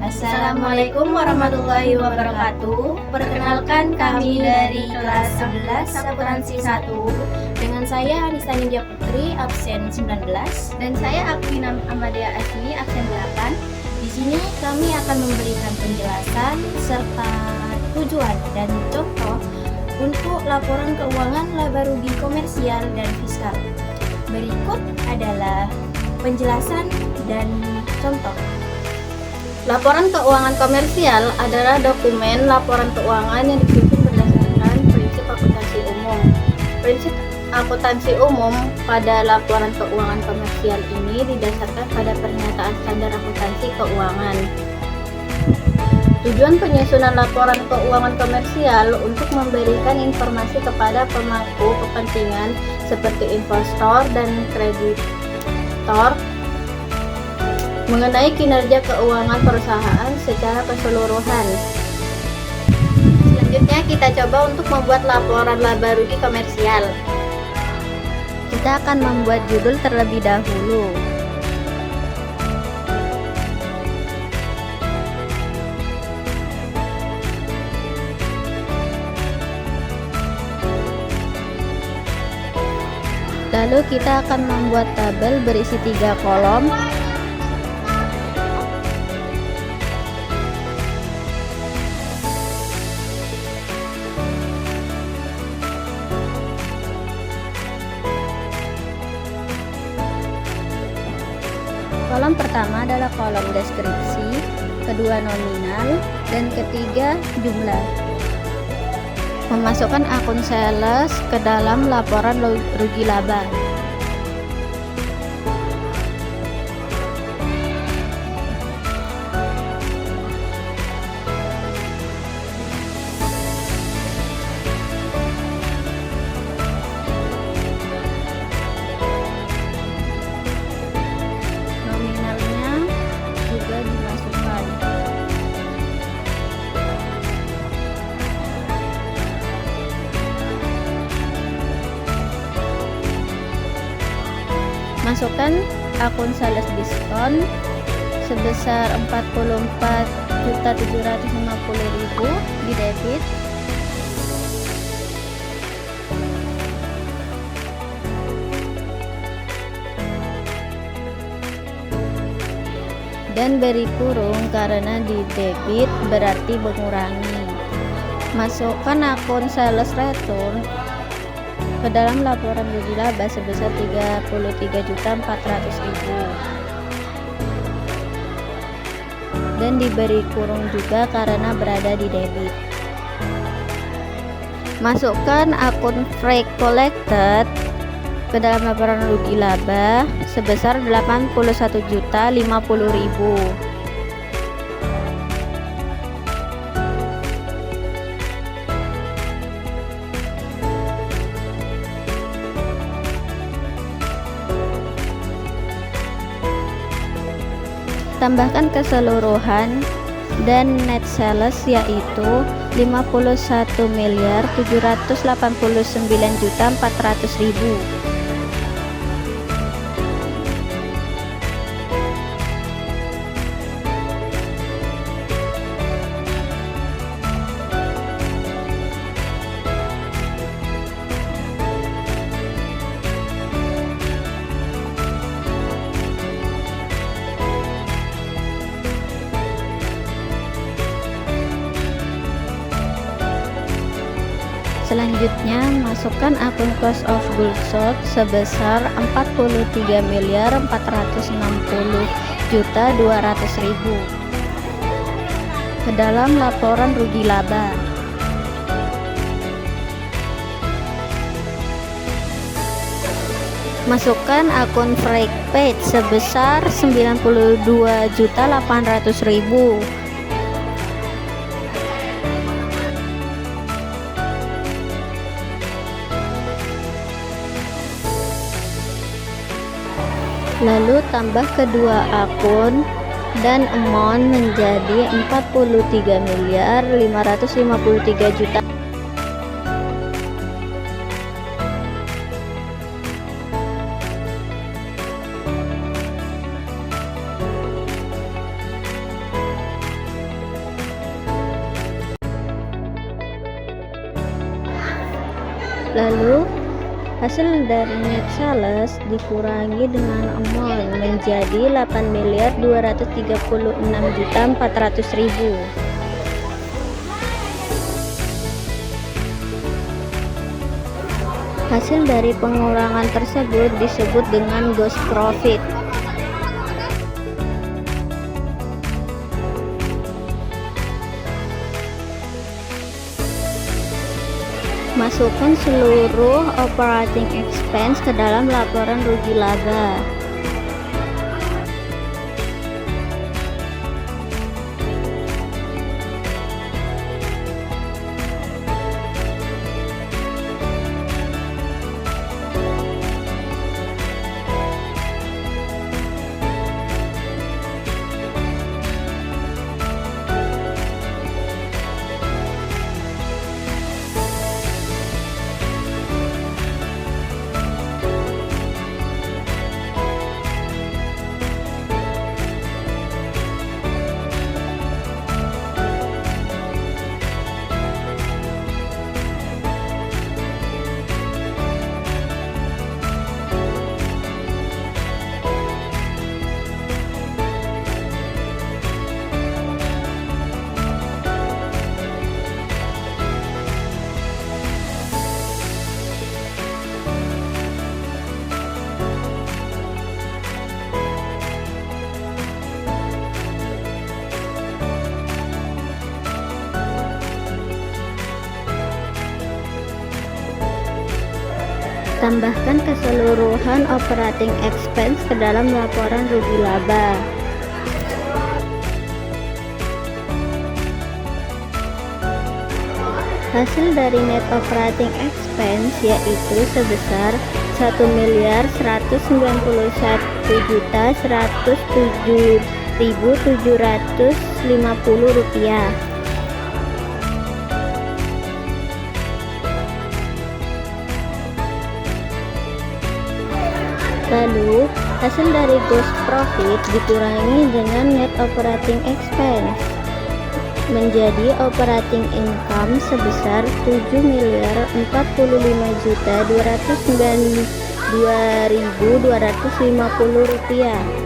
Assalamualaikum warahmatullahi wabarakatuh. Perkenalkan kami dari kelas 11 akuntansi 1 dengan saya Anissa Nindya Putri absen 19 dan saya Akwina Amadea Asmi absen 8. Di sini kami akan memberikan penjelasan serta tujuan dan contoh untuk laporan keuangan laba rugi komersial dan fiskal. Berikut adalah penjelasan dan contoh. Laporan keuangan komersial adalah dokumen laporan keuangan yang disusun berdasarkan prinsip akuntansi umum. Prinsip akuntansi umum pada laporan keuangan komersial ini didasarkan pada pernyataan standar akuntansi keuangan. Tujuan penyusunan laporan keuangan komersial untuk memberikan informasi kepada pemangku kepentingan seperti investor dan kreditor mengenai kinerja keuangan perusahaan secara keseluruhan. Selanjutnya kita coba untuk membuat laporan laba rugi komersial. Kita akan membuat judul terlebih dahulu. Lalu kita akan membuat tabel berisi 3 kolom. Kolom pertama adalah kolom deskripsi, kedua nominal, dan ketiga jumlah. Memasukkan akun sales ke dalam laporan rugi laba. Masukkan akun sales diskon sebesar 44.750.000 di debit. Dan beri kurung karena di debit berarti mengurangi. Masukkan akun sales return ke dalam laporan rugi laba sebesar 33.400.000 dan diberi kurung juga karena berada di debit. Masukkan akun freight collected ke dalam laporan rugi laba sebesar 81.050.000. Tambahkan keseluruhan dan net sales yaitu 51.789.400.000. Selanjutnya, masukkan akun cost of goods sold sebesar 43.460.200.000 ke dalam laporan rugi laba. Masukkan akun freight paid sebesar 92.800.000. Lalu tambah kedua akun dan amount menjadi 43.553.000.000. Lalu hasil dari net sales dikurangi dengan amount menjadi 8.236.400.000. Hasil dari pengurangan tersebut disebut dengan gross profit. Masukkan seluruh operating expense ke dalam laporan rugi laba. Tambahkan keseluruhan operating expense ke dalam laporan rugi laba. Hasil dari net operating expense yaitu sebesar Rp1.191.707.750. Lalu, hasil dari gross profit dikurangi dengan net operating expense menjadi operating income sebesar Rp7.452.250.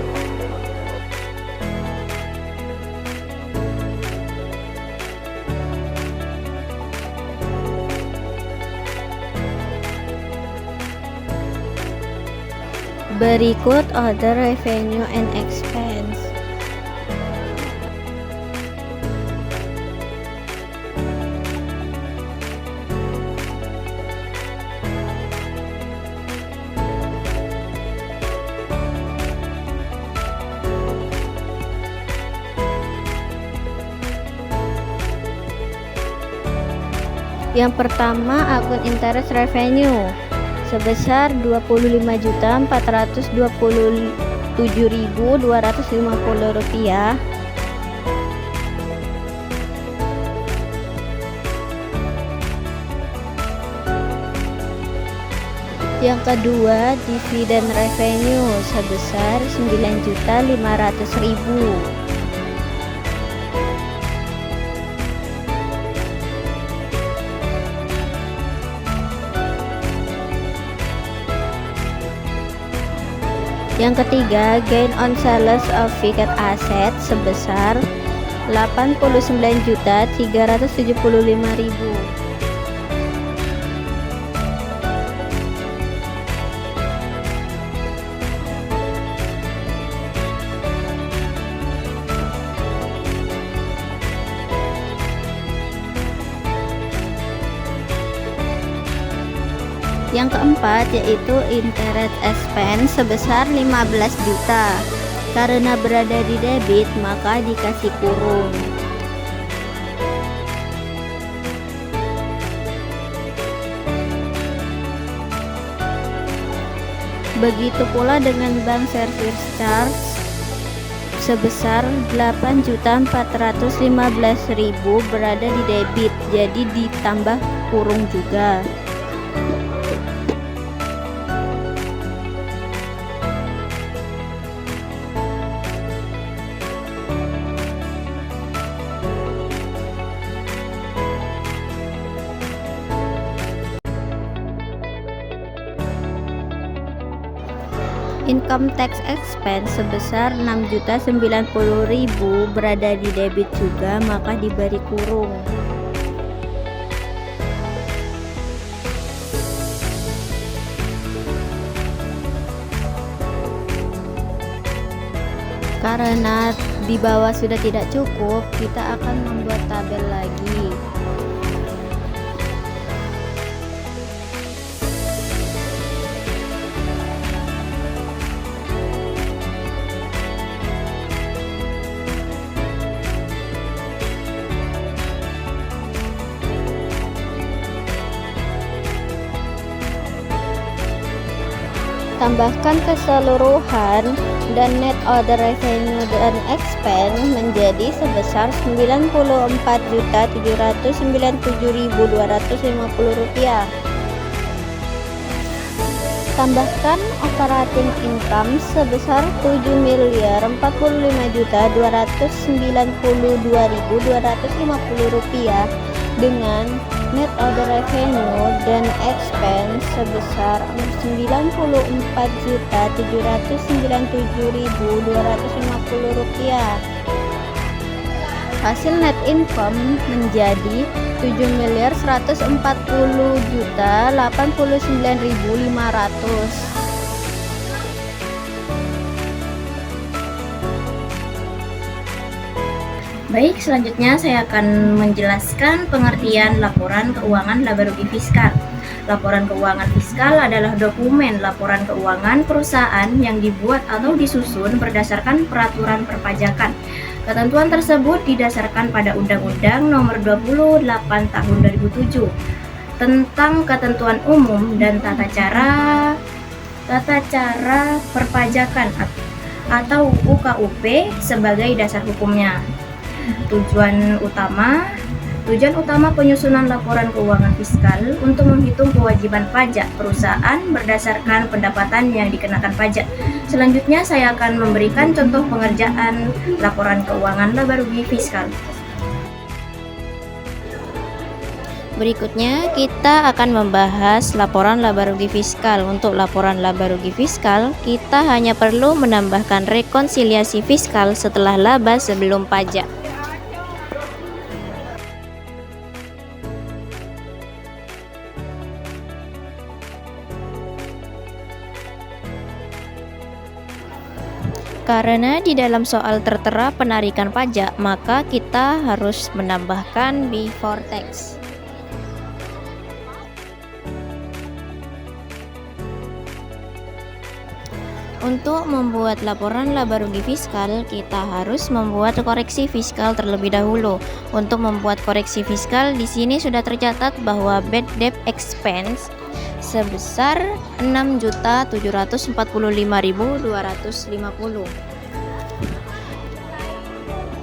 Berikut other revenue and expense. Yang pertama, akun interest revenue sebesar Rp25.427.250. Yang kedua, dividen revenue sebesar Rp9.500.000. Yang ketiga, gain on sales of fixed asset sebesar Rp89.375.000. Yang keempat yaitu interest expense sebesar 15 juta. Karena berada di debit maka dikasih kurung. Begitu pula dengan bank service charge sebesar 8.415.000 berada di debit, jadi ditambah kurung juga. income tax expense sebesar 6.090.000 berada di debit juga, maka diberi kurung. Karena di bawah sudah tidak cukup, kita akan membuat tabel lagi. Tambahkan keseluruhan dan net other revenue dan expense menjadi sebesar Rp94.797.250. Tambahkan operating income sebesar Rp7.455.292.250 dengan net other revenue dan expense sebesar Rp94.797.250. Hasil net income menjadi Rp7.140.089.500. Baik, selanjutnya saya akan menjelaskan pengertian laporan keuangan laba rugi fiskal. Laporan keuangan fiskal adalah dokumen laporan keuangan perusahaan yang dibuat atau disusun berdasarkan peraturan perpajakan. Ketentuan tersebut didasarkan pada Undang-Undang Nomor 28 Tahun 2007 tentang ketentuan umum dan tata cara perpajakan atau UKUP sebagai dasar hukumnya. Tujuan utama penyusunan laporan keuangan fiskal untuk menghitung kewajiban pajak perusahaan berdasarkan pendapatan yang dikenakan pajak. Selanjutnya saya akan memberikan contoh pengerjaan laporan keuangan laba rugi fiskal. Berikutnya kita akan membahas laporan laba rugi fiskal. Untuk laporan laba rugi fiskal, kita hanya perlu menambahkan rekonsiliasi fiskal setelah laba sebelum pajak. Karena di dalam soal tertera penarikan pajak, maka kita harus menambahkan before tax. Untuk membuat laporan laba rugi fiskal, kita harus membuat koreksi fiskal terlebih dahulu. Untuk membuat koreksi fiskal, di sini sudah tercatat bahwa bad debt expense sebesar Rp6.745.250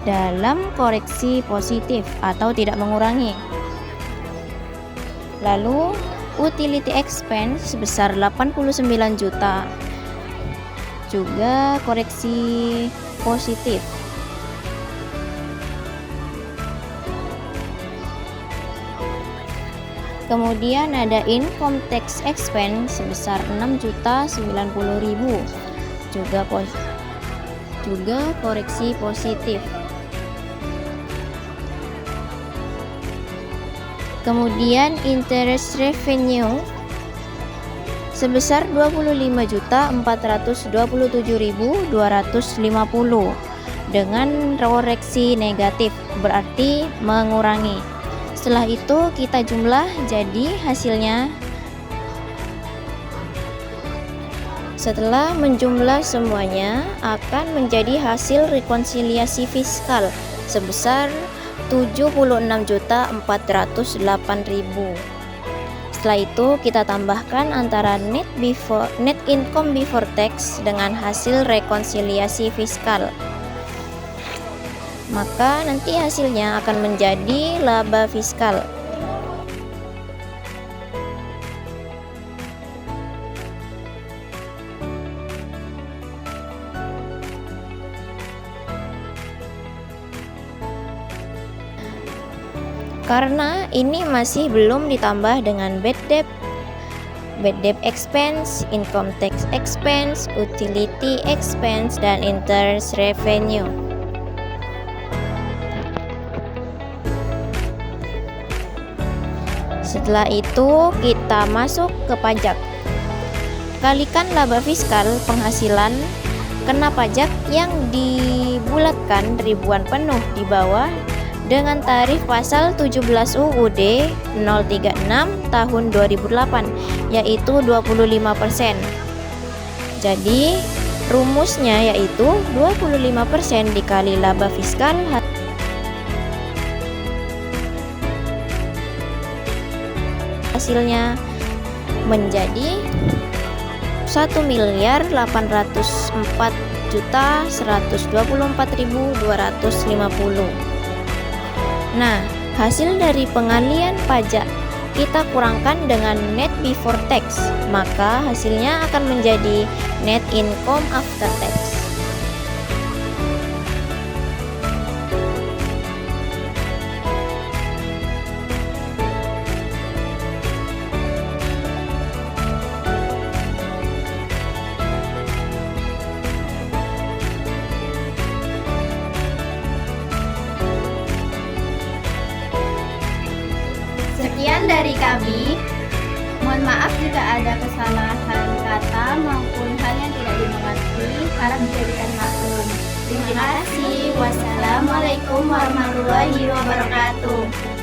dalam koreksi positif atau tidak mengurangi. Lalu utility expense sebesar 89 juta, juga koreksi positif. Kemudian ada income tax expense sebesar 6.090.000, juga koreksi positif. Kemudian interest revenue sebesar 25.427.250 dengan koreksi negatif, berarti mengurangi. Setelah itu kita jumlah, jadi hasilnya setelah menjumlah semuanya akan menjadi hasil rekonsiliasi fiskal sebesar 76.408.000. Setelah itu kita tambahkan antara net income before tax dengan hasil rekonsiliasi fiskal. Maka nanti hasilnya akan menjadi laba fiskal. Karena ini masih belum ditambah dengan bad debt, bad debt expense, income tax expense, utility expense, dan interest revenue. Setelah itu kita masuk ke pajak. Kalikan laba fiskal penghasilan kena pajak yang dibulatkan ribuan penuh di bawah dengan tarif pasal 17 UUD 036 tahun 2008 yaitu 25%. Jadi rumusnya yaitu 25% dikali laba fiskal hasilnya menjadi 1.804.124.250. Nah, hasil dari pengalian pajak kita kurangkan dengan net before tax, maka hasilnya akan menjadi net income after tax. Sekian dari kami. Mohon maaf jika ada kesalahan kata maupun hal yang tidak dimengerti. Harap dijadikan maklum. Terima kasih. Wassalamualaikum warahmatullahi wabarakatuh.